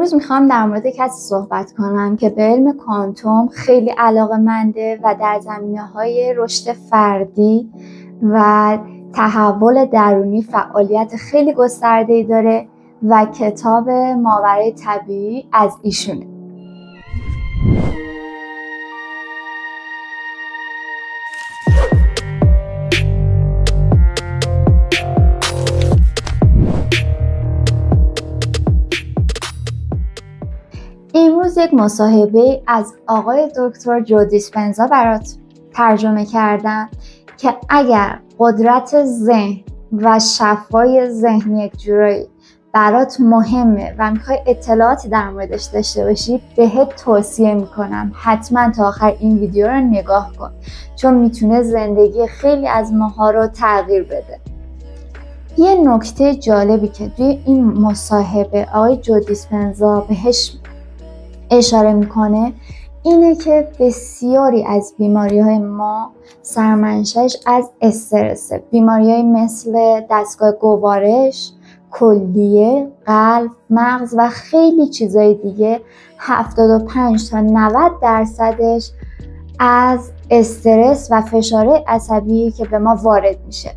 امروز میخوام در مورد کسی صحبت کنم که به علم کوانتوم خیلی علاقه‌منده و در زمینه‌های رشد فردی و تحول درونی فعالیت خیلی گسترده‌ای داره و کتاب ماورای طبیعی از ایشونه. امروز یک مصاحبه از آقای دکتر جو دیسپنزا برات ترجمه کردم که اگر قدرت ذهن و شفای ذهن یک جورایی برات مهمه و میخوای اطلاعاتی در موردش داشته باشی، بهت توصیه میکنم حتما تا آخر این ویدیو رو نگاه کن، چون میتونه زندگی خیلی از ماها رو تغییر بده. یه نکته جالبی که توی این مصاحبه آقای جو دیسپنزا بهش اشاره میکنه اینه که بسیاری از بیماری‌های ما سرمنشأش از استرسه. بیماری‌های مثل دستگاه گوارش، کلیه، قلب، مغز و خیلی چیزای دیگه 75 تا 90% از استرس و فشار عصبی که به ما وارد میشه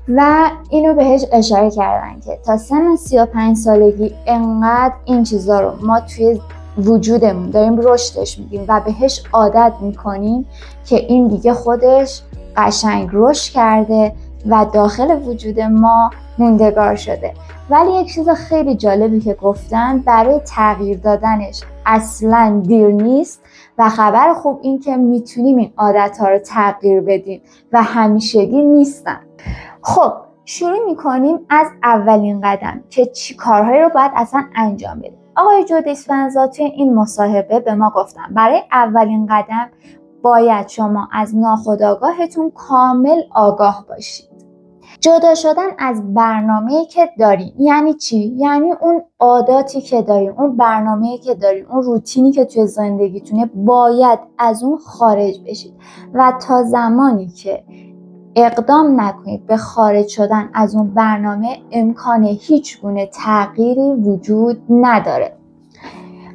و اینو بهش اشاره کردن که تا سن 35 سالگی انقدر این چیزا رو ما توی وجودمون داریم رشدش میدیم و بهش عادت میکنیم که این دیگه خودش قشنگ رشد کرده و داخل وجود ما موندگار شده. ولی یک چیز خیلی جالبی که گفتن، برای تغییر دادنش اصلاً دیر نیست و خبر خوب این که میتونیم این عادت‌ها رو تغییر بدیم و همیشگی نیستن. خب شروع میکنیم از اولین قدم که چی کارهایی رو باید اصلا انجام بدیم. آقای جو دیسپنزا توی این مصاحبه به ما گفتن برای اولین قدم باید شما از ناخودآگاهتون کامل آگاه باشید. جدا شدن از برنامه‌ای که دارین یعنی چی؟ یعنی اون عاداتی که دارین، اون برنامه‌ای که دارین، اون روتینی که توی زندگیتونه، باید از اون خارج بشید و تا زمانی که اقدام نکنید به خارج شدن از اون برنامه، امکان هیچ گونه تغییری وجود نداره.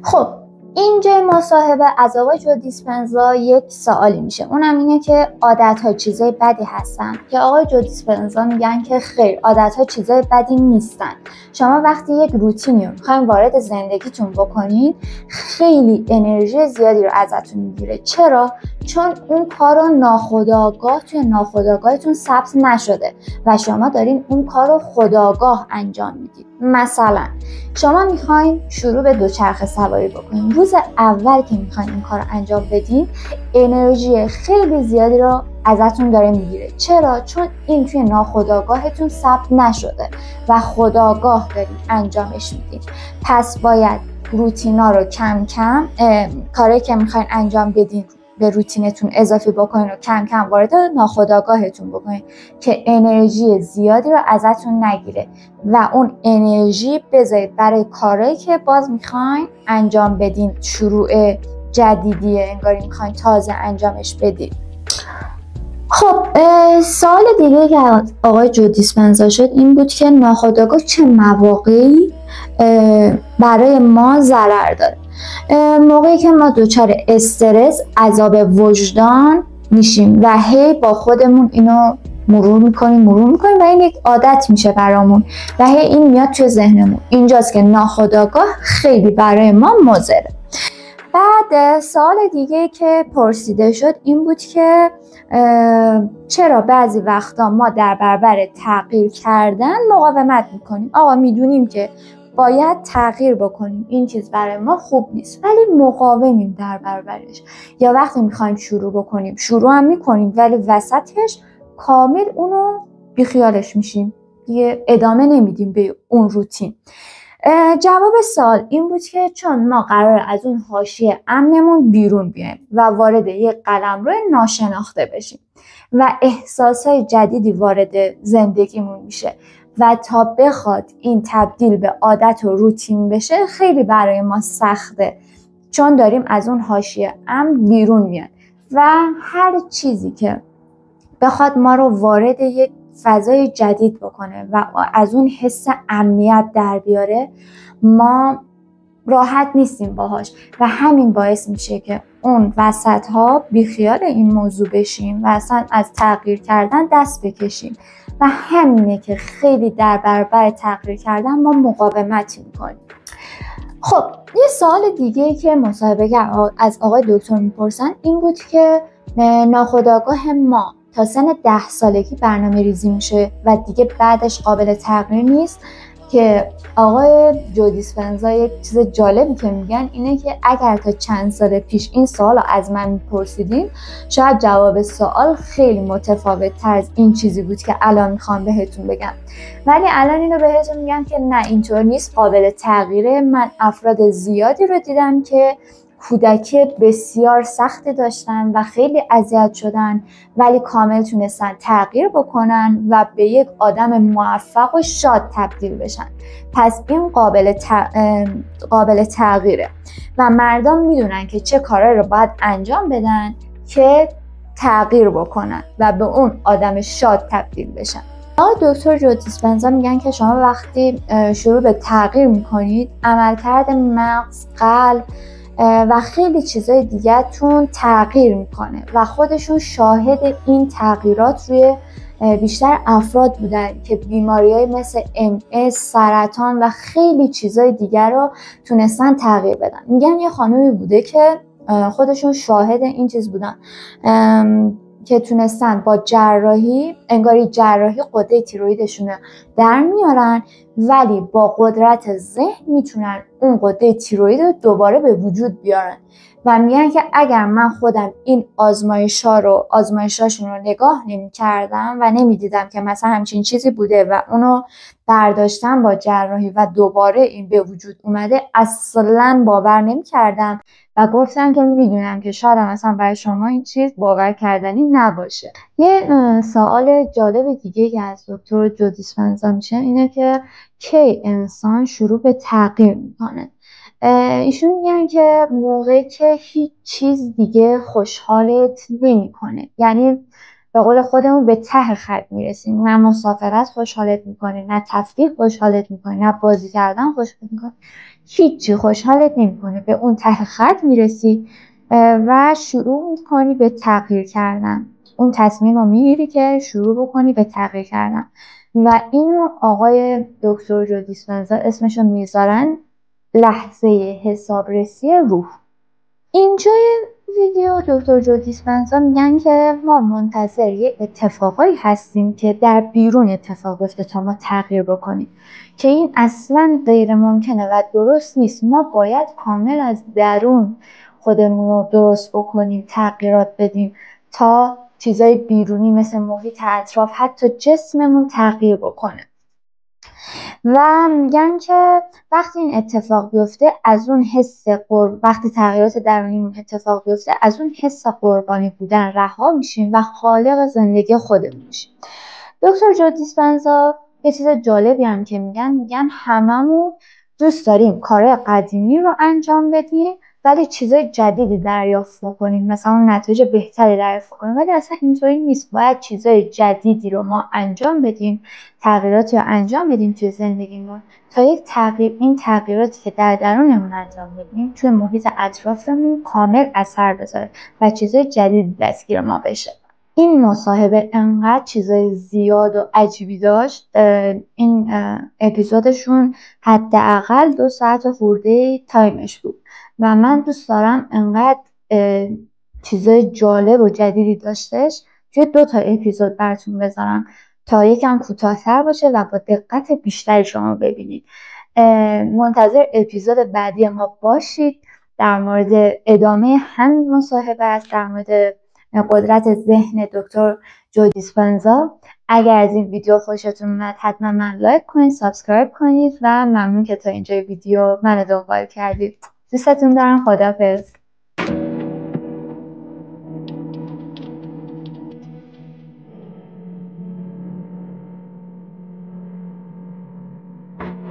خب اینجا مصاحبه از آقای جو دیسپنزا یک سوالی میشه، اونم اینه که عادت‌ها چیزای بدی هستن؟ که آقای جو دیسپنزا میگن که خیر، عادت‌ها چیزای بدی نیستن. شما وقتی یک روتینی رو میخواین وارد زندگیتون بکنین، خیلی انرژی زیادی رو ازتون میگیره. چرا؟ چون اون کار رو ناخودآگاه توی ناخودآگاهتون ثبت نشده و شما دارین اون کار رو خودآگاه انجام میدید. مثلا شما میخواین شروع به دوچرخه سواری بکنین. روز اول که میخواین این کار رو انجام بدین، انرژی خیلی زیادی رو ازتون داره میگیره. چرا؟ چون این توی ناخودآگاهتون ثبت نشده و خودآگاه دارین انجامش میدین. پس باید روتینا رو کم کم، کاری که میخواین انجام بدین به روتینتون اضافه بکنین و کم کم وارد ناخودآگاهتون بکنین که انرژی زیادی رو ازتون نگیره و اون انرژی بذارید برای کارهایی که باز میخواین انجام بدین. شروع جدیدیه، انگاری میخواین تازه انجامش بدید. خب سوال دیگه که آقای جو دیسپنزا شد این بود که ناخودآگاه چه مواقعی برای ما ضرر داره؟ موقعی که ما دچار استرس، عذاب وجدان میشیم و هی با خودمون اینو مرور میکنیم و این یک عادت میشه برامون و هی این میاد توی ذهنمون. اینجاست که ناخودآگاه خیلی برای ما مضره. بعد سوال دیگه که پرسیده شد این بود که چرا بعضی وقتا ما در برابر تغییر کردن مقاومت میکنیم؟ آقا میدونیم که باید تغییر بکنیم، این چیز برای ما خوب نیست، ولی مقاومیم در برابرش. یا وقتی میخوایم شروع بکنیم، شروع هم میکنیم ولی وسطش کامل اونو بیخیالش میشیم، دیگه ادامه نمیدیم به اون روتین. جواب سوال این بود که چون ما قراره از اون حاشیه امنمون بیرون بیایم و وارد یک قلمرو ناشناخته بشیم و احساسای جدیدی وارد زندگیمون میشه و تا بخواد این تبدیل به عادت و روتین بشه خیلی برای ما سخته، چون داریم از اون حاشیه امن بیرون میایم و هر چیزی که بخواد ما رو وارد یک فضای جدید بکنه و از اون حس امنیت در بیاره، ما راحت نیستیم باهاش و همین باعث میشه که اون وسط ها بیخیال این موضوع بشیم و اصلا از تغییر کردن دست بکشیم و همینه که خیلی در برابر تغییر کردن ما مقاومت میکنیم. خب یه سوال دیگه که مصاحبه‌گر از آقای دکتر میپرسن این بود که ناخودآگاه ما تا سن 10 سالگی برنامه ریزی میشه و دیگه بعدش قابل تغییر نیست، که آقای جو دیسپنزا یک چیز جالبی که میگن اینه که اگر تا چند سال پیش این سوال از من میپرسیدین شاید جواب سوال خیلی متفاوت تر از این چیزی بود که الان میخوام بهتون بگم، ولی الان اینو بهتون میگم که نه اینطور نیست، قابل تغییره. من افراد زیادی رو دیدم که کودکی بسیار سختی داشتن و خیلی اذیت شدن ولی کامل تونستن تغییر بکنن و به یک آدم موفق و شاد تبدیل بشن. پس این قابل تغییره و مردم میدونن که چه کارا رو باید انجام بدن که تغییر بکنن و به اون آدم شاد تبدیل بشن. دکتر جو دیسپنزا میگن که شما وقتی شروع به تغییر میکنید عملکرد مغز، قلب و خیلی چیزای دیگه‌تون تغییر میکنه و خودشون شاهد این تغییرات روی بیشتر افراد بودن که بیماری‌های مثل MS، سرطان و خیلی چیزای دیگر رو تونستن تغییر بدن. میگن یه خانومی بوده که خودشون شاهد این چیز بودن که تونستن با جراحی، انگاری جراحی غده تیرویدشون در میارن ولی با قدرت ذهن میتونن اون غده تیروید رو دوباره به وجود بیارن و میگن که اگر من خودم این آزمایشاشون رو نگاه نمی کردم و نمیدیدم که مثلا همچین چیزی بوده و اونو برداشتم با جراحی و دوباره این به وجود اومده، اصلا باور نمی کردم و گفتم که میدونم که شاید مثلا برای شما این چیز باور کردنی نباشه. یه سوال جالب دیگه که از دکتر جو دیسپنزا میشه اینه که کی انسان شروع به تغییر میکنه؟ ایشون میگن که موقعی که هیچ چیز دیگه خوشحالت نمیکنه، یعنی به قول خودمون به ته خط میرسیم، نه مسافرت خوشحالت میکنه، نه تفریح خوشحالت میکنه، نه بازی کردن خوشحالت میکنه، هیچی خوشحالت نمیکنه. به اون ته خط میرسی و شروع میکنی به تغییر کردن. اون تصمیم رو میگیری که شروع بکنی به تغییر کردن و این آقای دکتر جو دیسپنزا اسمشو میذارن لحظه حسابرسی روح. اینجای ویدیو دکتر جو دیسپنزا میگن که ما منتظر یه اتفاقایی هستیم که در بیرون اتفاق بیفته تا ما تغییر بکنیم، که این اصلا غیر ممکنه و درست نیست. ما باید کامل از درون خودمون رو درست بکنیم، تغییرات بدیم تا چیزای بیرونی مثل محیط اطراف، حتی جسممون تغییر بکنه. و میگن که وقتی این اتفاق بیفته از اون حس وقتی تغییرات درونی اتفاق بیفته از اون حس قربانی بودن رها میشیم و خالق زندگی خودمون میشیم. دکتر جو دیسپنزا یه چیز جالبی هم که میگن هممون دوست داریم کارهای قدیمی رو انجام بدیم ولی چیزای جدیدی دریافت کنیم، مثلا نتایج بهتری دریافت کنیم، ولی اصلا اینطوری نیست. باید چیزای جدیدی رو ما انجام بدیم، تغییراتی رو انجام بدیم توی زندگیمون تا این تغییراتی که در درونمون انجام بدیم توی محیط اطرافمون کامل اثر بذاره و چیزای جدیدی دستگیر ما بشه. این مصاحبه انقدر چیزای زیاد و عجیبی داشت، این اپیزودشون حداقل 2 ساعت و خورده تایمش بود و من دوست دارم انقدر چیزای جالب و جدیدی داشتش توی 2 تا اپیزود براتون بذارم تا یکم کوتاه‌تر باشه و با دقت بیشتری شما ببینید. منتظر اپیزود بعدی ما باشید. در مورد ادامه همین مصاحبه است، در مورد قدرت ذهن دکتر جو دیسپنزا. اگر از این ویدیو خوشتون اومد حتما من لایک کنید، سابسکرایب کنید و ممنون که تا اینجای ویدیو منو دنبال کردید. دوستتون دارم. خداحافظ.